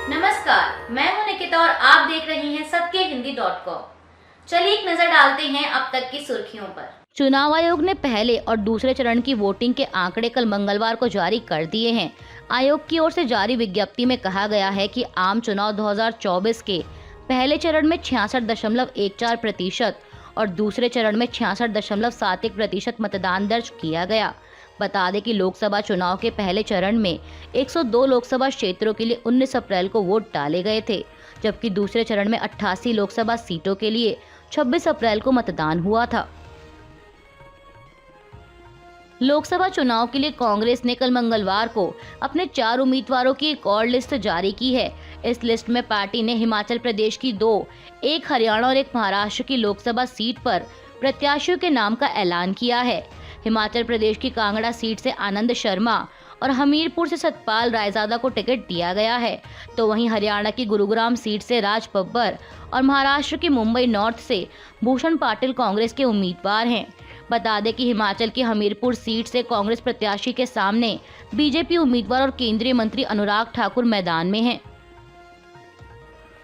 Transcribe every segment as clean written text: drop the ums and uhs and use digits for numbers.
नमस्कार, मैं हूं निकिता और आप देख रहे हैं सत्यहिंदी.com। चलिए एक नजर डालते हैं अब तक की सुर्खियों पर। चुनाव आयोग ने पहले और दूसरे चरण की वोटिंग के आंकड़े कल मंगलवार को जारी कर दिए हैं। आयोग की ओर से जारी विज्ञप्ति में कहा गया है कि आम चुनाव 2024 के पहले चरण में 66.14% और दूसरे चरण में 66.71% मतदान दर्ज किया गया। बता दें कि लोकसभा चुनाव के पहले चरण में 102 लोकसभा क्षेत्रों के लिए 19 अप्रैल को वोट डाले गए थे, जबकि दूसरे चरण में 88 लोकसभा सीटों के लिए 26 अप्रैल को मतदान हुआ था। लोकसभा चुनाव के लिए कांग्रेस ने कल मंगलवार को अपने 4 उम्मीदवारों की एक और लिस्ट जारी की है। इस लिस्ट में पार्टी ने हिमाचल प्रदेश की 2, एक हरियाणा और एक महाराष्ट्र की लोकसभा सीट पर प्रत्याशियों के नाम का ऐलान किया है। हिमाचल प्रदेश की कांगड़ा सीट से आनंद शर्मा और हमीरपुर से सतपाल रायजादा को टिकट दिया गया है, तो वहीं हरियाणा की गुरुग्राम सीट से राज बब्बर और महाराष्ट्र की मुंबई नॉर्थ से भूषण पाटिल कांग्रेस के उम्मीदवार हैं। बता दें कि हिमाचल की हमीरपुर सीट से कांग्रेस प्रत्याशी के सामने बीजेपी उम्मीदवार और केंद्रीय मंत्री अनुराग ठाकुर मैदान में हैं।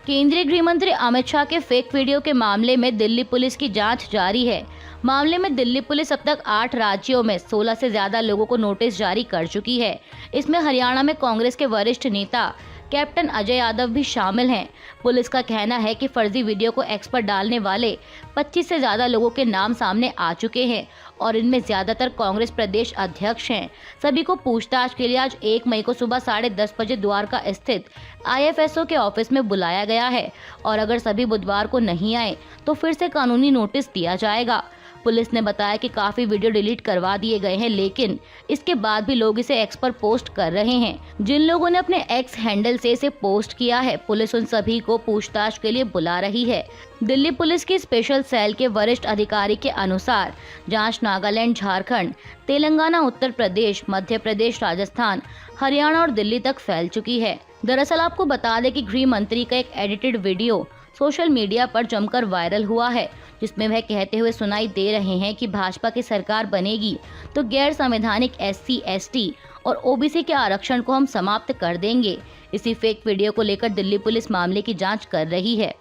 केंद्रीय गृह मंत्री अमित शाह के फेक वीडियो के मामले में दिल्ली पुलिस की जांच जारी है। मामले में दिल्ली पुलिस अब तक 8 राज्यों में 16 से ज्यादा लोगों को नोटिस जारी कर चुकी है। इसमें हरियाणा में कांग्रेस के वरिष्ठ नेता कैप्टन अजय यादव भी शामिल हैं। पुलिस का कहना है कि फर्जी वीडियो को एक्स पर डालने वाले 25 से ज्यादा लोगों के नाम सामने आ चुके हैं और इनमें ज्यादातर कांग्रेस प्रदेश अध्यक्ष हैं। सभी को पूछताछ के लिए आज 1 मई को सुबह 10:30 बजे द्वारका स्थित IFSO के ऑफिस में बुलाया गया है और अगर सभी बुधवार को नहीं आए तो फिर से कानूनी नोटिस दिया जाएगा। पुलिस ने बताया कि काफी वीडियो डिलीट करवा दिए गए हैं, लेकिन इसके बाद भी लोग इसे एक्स पर पोस्ट कर रहे हैं। जिन लोगों ने अपने एक्स हैंडल से इसे पोस्ट किया है, पुलिस उन सभी को पूछताछ के लिए बुला रही है। दिल्ली पुलिस की स्पेशल सेल के वरिष्ठ अधिकारी के अनुसार जांच नागालैंड, झारखंड, तेलंगाना, उत्तर प्रदेश, मध्य प्रदेश, राजस्थान, हरियाणा और दिल्ली तक फैल चुकी है। दरअसल आपको बता दें कि गृह मंत्री का एक एडिटेड वीडियो सोशल मीडिया पर जमकर वायरल हुआ है, जिसमें वह कहते हुए सुनाई दे रहे हैं कि भाजपा की सरकार बनेगी तो गैर संवैधानिक SC, ST और OBC के आरक्षण को हम समाप्त कर देंगे। इसी फेक वीडियो को लेकर दिल्ली पुलिस मामले की जांच कर रही है।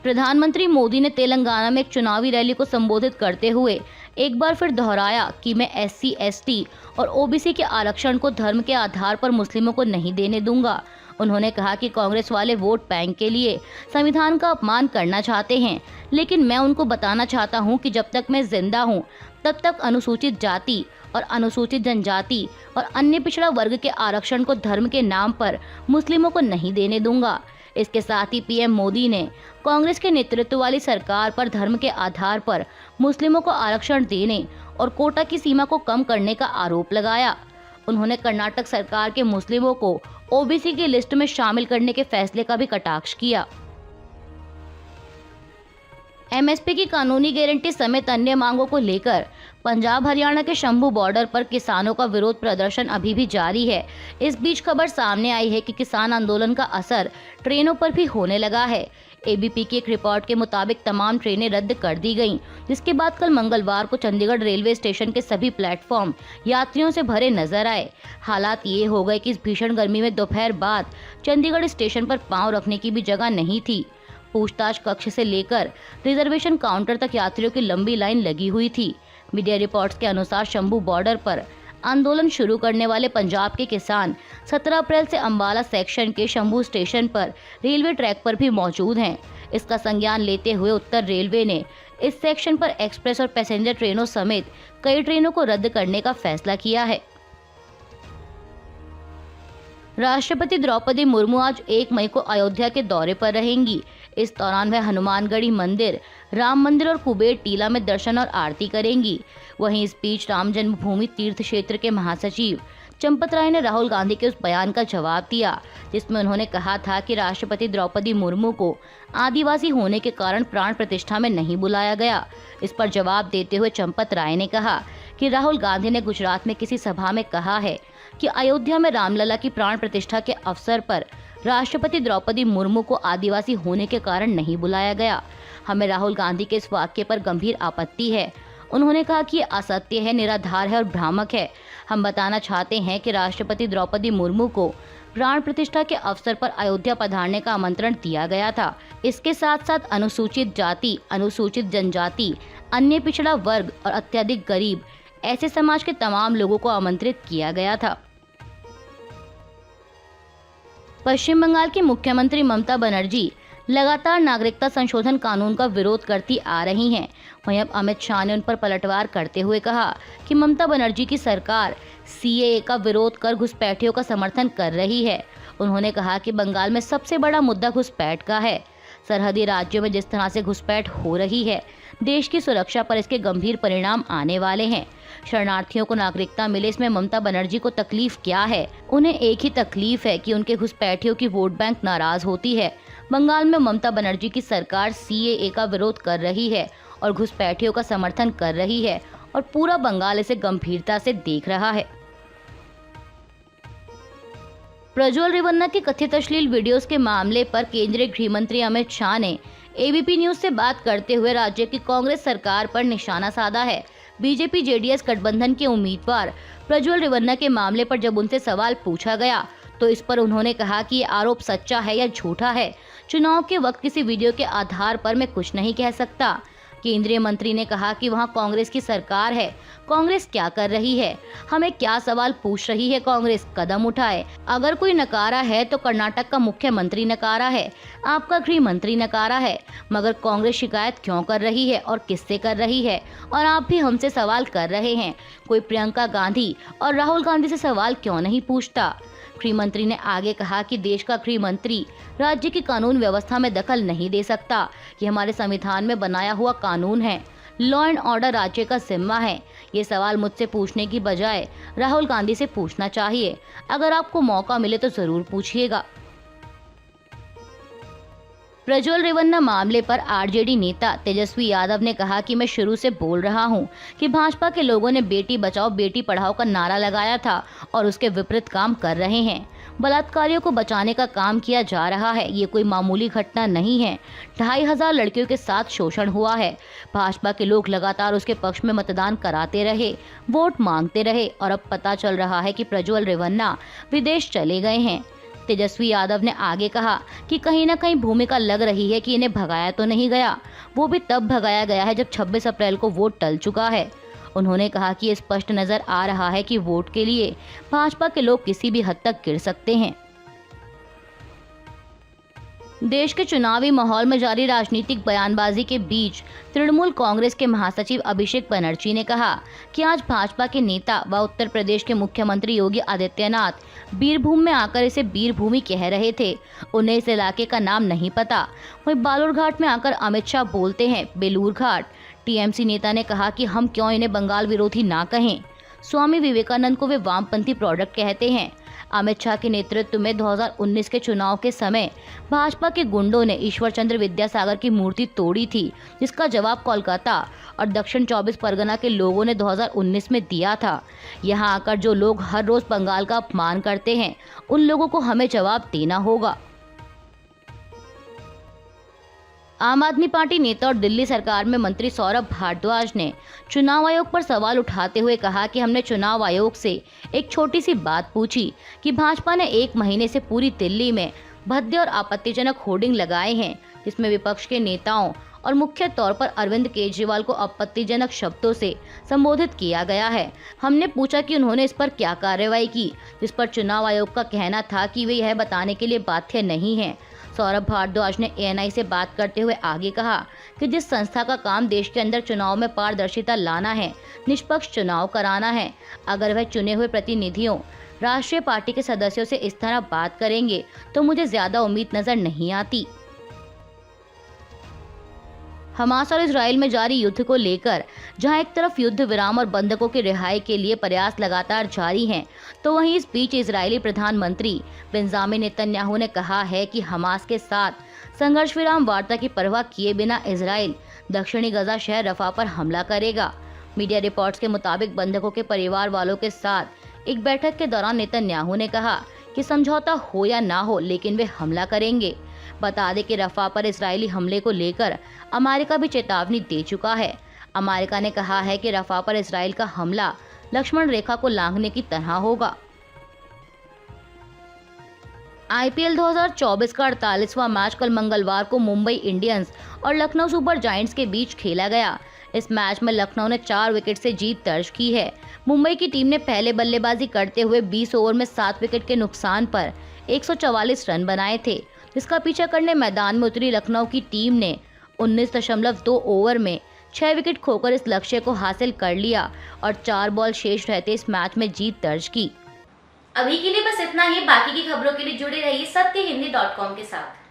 प्रधानमंत्री मोदी ने तेलंगाना में एक चुनावी रैली को संबोधित करते हुए एक बार फिर दोहराया कि मैं SC, ST और OBC के आरक्षण को धर्म के आधार पर मुस्लिमों को नहीं देने दूंगा। उन्होंने कहा कि कांग्रेस वाले वोट बैंक के लिए संविधान का अपमान करना चाहते हैं, लेकिन मैं उनको बताना चाहता हूं कि जब तक मैं जिंदा हूं तब तक अनुसूचित जाति और अनुसूचित जनजाति और अन्य पिछड़ा वर्ग के आरक्षण को धर्म के नाम पर मुस्लिमों को नहीं देने दूंगा। इसके साथ ही PM मोदी ने कांग्रेस के नेतृत्व वाली सरकार पर धर्म के आधार पर मुस्लिमों को आरक्षण देने और कोटा की सीमा को कम करने का आरोप लगाया। उन्होंने कर्नाटक सरकार के मुस्लिमों को OBC की लिस्ट में शामिल करने के फैसले का भी कटाक्ष किया। MSP की कानूनी गारंटी समेत अन्य मांगों को लेकर पंजाब हरियाणा के शंभू बॉर्डर पर किसानों का विरोध प्रदर्शन अभी भी जारी है। इस बीच खबर सामने आई है कि किसान आंदोलन का असर ट्रेनों पर भी होने लगा है। ABP की एक रिपोर्ट के मुताबिक तमाम ट्रेनें रद्द कर दी गईं, जिसके बाद कल मंगलवार को चंडीगढ़ रेलवे स्टेशन के सभी प्लेटफॉर्म यात्रियों से भरे नजर आए। हालात ये हो गए कि इस भीषण गर्मी में दोपहर बाद चंडीगढ़ स्टेशन पर पांव रखने की भी जगह नहीं थी। पूछताछ कक्ष से लेकर रिजर्वेशन काउंटर तक यात्रियों की लंबी लाइन लगी हुई थी। मीडिया रिपोर्ट्स के अनुसार शंभू बॉर्डर पर आंदोलन शुरू करने वाले पंजाब के किसान 17 अप्रैल से अंबाला सेक्शन के शंभू स्टेशन पर रेलवे ट्रैक पर भी मौजूद हैं। इसका संज्ञान लेते हुए उत्तर रेलवे ने इस सेक्शन पर एक्सप्रेस और पैसेंजर ट्रेनों समेत कई ट्रेनों को रद्द करने का फैसला किया है। राष्ट्रपति द्रौपदी मुर्मू आज 1 मई को अयोध्या के दौरे पर रहेंगी। इस दौरान वह हनुमानगढ़ी मंदिर, राम मंदिर और कुबेर टीला में दर्शन और आरती करेंगी। वहीं इस बीच राम जन्मभूमि तीर्थ क्षेत्र के महासचिव चंपत राय ने राहुल गांधी के उस बयान का जवाब दिया, जिसमें उन्होंने कहा था कि राष्ट्रपति द्रौपदी मुर्मू को आदिवासी होने के कारण प्राण प्रतिष्ठा में नहीं बुलाया गया। इस पर जवाब देते हुए चंपत राय ने कहा कि राहुल गांधी ने गुजरात में किसी सभा में कहा है कि अयोध्या में रामलला की प्राण प्रतिष्ठा के अवसर पर राष्ट्रपति द्रौपदी मुर्मू को आदिवासी होने के कारण नहीं बुलाया गया। हमें राहुल गांधी के इस वाक्य पर गंभीर आपत्ति है। उन्होंने कहा कि ये असत्य है, निराधार है और भ्रामक है। हम बताना चाहते हैं कि राष्ट्रपति द्रौपदी मुर्मू को प्राण प्रतिष्ठा के अवसर पर अयोध्या पधारने का आमंत्रण दिया गया था। इसके साथ साथ अनुसूचित जाति, अनुसूचित जनजाति, अन्य पिछड़ा वर्ग और अत्यधिक गरीब ऐसे समाज के तमाम लोगों को आमंत्रित किया गया था। पश्चिम बंगाल की मुख्यमंत्री ममता बनर्जी लगातार नागरिकता संशोधन कानून का विरोध करती आ रही हैं। वहीं अब अमित शाह ने उन पर पलटवार करते हुए कहा कि ममता बनर्जी की सरकार सीएए का विरोध कर घुसपैठियों का समर्थन कर रही है। उन्होंने कहा कि बंगाल में सबसे बड़ा मुद्दा घुसपैठ का है। सरहदी राज्यों में जिस तरह से घुसपैठ हो रही है, देश की सुरक्षा पर इसके गंभीर परिणाम आने वाले हैं। शरणार्थियों को नागरिकता मिले, इसमें ममता बनर्जी को तकलीफ क्या है? उन्हें एक ही तकलीफ है कि उनके घुसपैठियों की वोट बैंक नाराज होती है। बंगाल में ममता बनर्जी की सरकार सीएए का विरोध कर रही है और घुसपैठियों का समर्थन कर रही है और पूरा बंगाल इसे गंभीरता से देख रहा है। प्रज्वल रेवन्ना के कथित अश्लील वीडियोस के मामले पर केंद्रीय गृह मंत्री अमित शाह ने एबीपी न्यूज से बात करते हुए राज्य की कांग्रेस सरकार पर निशाना साधा है। बीजेपी जेडीएस गठबंधन के उम्मीदवार प्रज्वल रेवन्ना के मामले पर जब उनसे सवाल पूछा गया तो इस पर उन्होंने कहा कि ये आरोप सच्चा है या झूठा है। चुनाव के वक्त किसी वीडियो के आधार पर मैं कुछ नहीं कह सकता। केंद्रीय मंत्री ने कहा कि वहां कांग्रेस की सरकार है, कांग्रेस क्या कर रही है, हमें क्या सवाल पूछ रही है, कांग्रेस कदम उठाए। अगर कोई नकारा है तो कर्नाटक का मुख्यमंत्री नकारा है, आपका गृह मंत्री नकारा है, मगर कांग्रेस शिकायत क्यों कर रही है और किससे कर रही है? और आप भी हमसे सवाल कर रहे हैं, कोई प्रियंका गांधी और राहुल गांधी से सवाल क्यों नहीं पूछता? गृह मंत्री ने आगे कहा कि देश का गृह मंत्री राज्य की कानून व्यवस्था में दखल नहीं दे सकता। ये हमारे संविधान में बनाया हुआ कानून है। लॉ एंड ऑर्डर राज्य का जिम्मा है। ये सवाल मुझसे पूछने की बजाय राहुल गांधी से पूछना चाहिए। अगर आपको मौका मिले तो जरूर पूछिएगा। प्रज्वल रेवन्ना मामले पर आरजेडी नेता तेजस्वी यादव ने कहा कि मैं शुरू से बोल रहा हूं कि भाजपा के लोगों ने बेटी बचाओ बेटी पढ़ाओ का नारा लगाया था और उसके विपरीत काम कर रहे हैं। बलात्कारियों को बचाने का काम किया जा रहा है। ये कोई मामूली घटना नहीं है। 2500 लड़कियों के साथ शोषण हुआ है। भाजपा के लोग लगातार उसके पक्ष में मतदान कराते रहे, वोट मांगते रहे और अब पता चल रहा है कि प्रज्वल रेवन्ना विदेश चले गए हैं। तेजस्वी यादव ने आगे कहा कि कहीं न कहीं भूमिका लग रही है कि इन्हें भगाया तो नहीं गया, वो भी तब भगाया गया है जब 26 अप्रैल को वोट टल चुका है। उन्होंने कहा कि ये स्पष्ट नजर आ रहा है कि वोट के लिए भाजपा के लोग किसी भी हद तक गिर सकते हैं। देश के चुनावी माहौल में जारी राजनीतिक बयानबाजी के बीच तृणमूल कांग्रेस के महासचिव अभिषेक बनर्जी ने कहा कि आज भाजपा के नेता व उत्तर प्रदेश के मुख्यमंत्री योगी आदित्यनाथ बीरभूम में आकर इसे बीरभूमि कह रहे थे। उन्हें इस इलाके का नाम नहीं पता। वहीं बालूरघाट में आकर अमित शाह बोलते हैं बेलूर घाट। टीएमसी नेता ने कहा कि हम क्यों इन्हें बंगाल विरोधी ना कहें। स्वामी विवेकानंद को वे वामपंथी प्रोडक्ट कहते हैं। अमित शाह के नेतृत्व में 2019 के चुनाव के समय भाजपा के गुंडों ने ईश्वर चंद्र विद्यासागर की मूर्ति तोड़ी थी, जिसका जवाब कोलकाता और दक्षिण 24 परगना के लोगों ने 2019 में दिया था। यहां आकर जो लोग हर रोज बंगाल का अपमान करते हैं, उन लोगों को हमें जवाब देना होगा। आम आदमी पार्टी नेता और दिल्ली सरकार में मंत्री सौरभ भारद्वाज ने चुनाव आयोग पर सवाल उठाते हुए कहा कि हमने चुनाव आयोग से एक छोटी सी बात पूछी कि भाजपा ने 1 महीने से पूरी दिल्ली में भद्दे और आपत्तिजनक होर्डिंग लगाए हैं, जिसमें विपक्ष के नेताओं और मुख्य तौर पर अरविंद केजरीवाल को आपत्तिजनक शब्दों से संबोधित किया गया है। हमने पूछा कि उन्होंने इस पर क्या कार्रवाई की, जिस पर चुनाव आयोग का कहना था कि वे यह बताने के लिए बाध्य नहीं है। सौरभ भारद्वाज ने एएनआई से बात करते हुए आगे कहा कि जिस संस्था का काम देश के अंदर चुनाव में पारदर्शिता लाना है, निष्पक्ष चुनाव कराना है, अगर वह चुने हुए प्रतिनिधियों राष्ट्रीय पार्टी के सदस्यों से इस तरह बात करेंगे तो मुझे ज्यादा उम्मीद नजर नहीं आती। हमास और इजराइल में जारी युद्ध को लेकर जहां एक तरफ युद्ध विराम और बंधकों की रिहाई के लिए प्रयास लगातार जारी हैं, तो वहीं इस बीच इजरायली प्रधानमंत्री बेंजामिन नेतन्याहू ने कहा है कि हमास के साथ संघर्ष विराम वार्ता की परवाह किए बिना इजराइल दक्षिणी गजा शहर रफा पर हमला करेगा। मीडिया रिपोर्ट्स के मुताबिक बंधकों के परिवार वालों के साथ एक बैठक के दौरान नेतन्याहू ने कहा कि समझौता हो या ना हो, लेकिन वे हमला करेंगे। बता दें कि रफा पर इजरायली हमले को लेकर अमेरिका भी चेतावनी दे चुका है। अमेरिका ने कहा है कि रफा पर इजराइल का हमला लक्ष्मण रेखा को लांघने की तरह होगा। आईपीएल 2024 का 48वां मैच कल मंगलवार को मुंबई इंडियंस और लखनऊ सुपर जायंट्स के बीच खेला गया। इस मैच में लखनऊ ने 4 विकेट से जीत दर्ज की है। मुंबई की टीम ने पहले बल्लेबाजी करते हुए 20 ओवर में 7 विकेट के नुकसान पर 144 रन बनाए थे, जिसका पीछा करने मैदान में उतरी लखनऊ की टीम ने 19.2 ओवर में 6 विकेट खोकर इस लक्ष्य को हासिल कर लिया और 4 बॉल शेष रहते इस मैच में जीत दर्ज की। अभी के लिए बस इतना ही। बाकी की खबरों के लिए जुड़े रहिए सत्यहिंदी.com के साथ।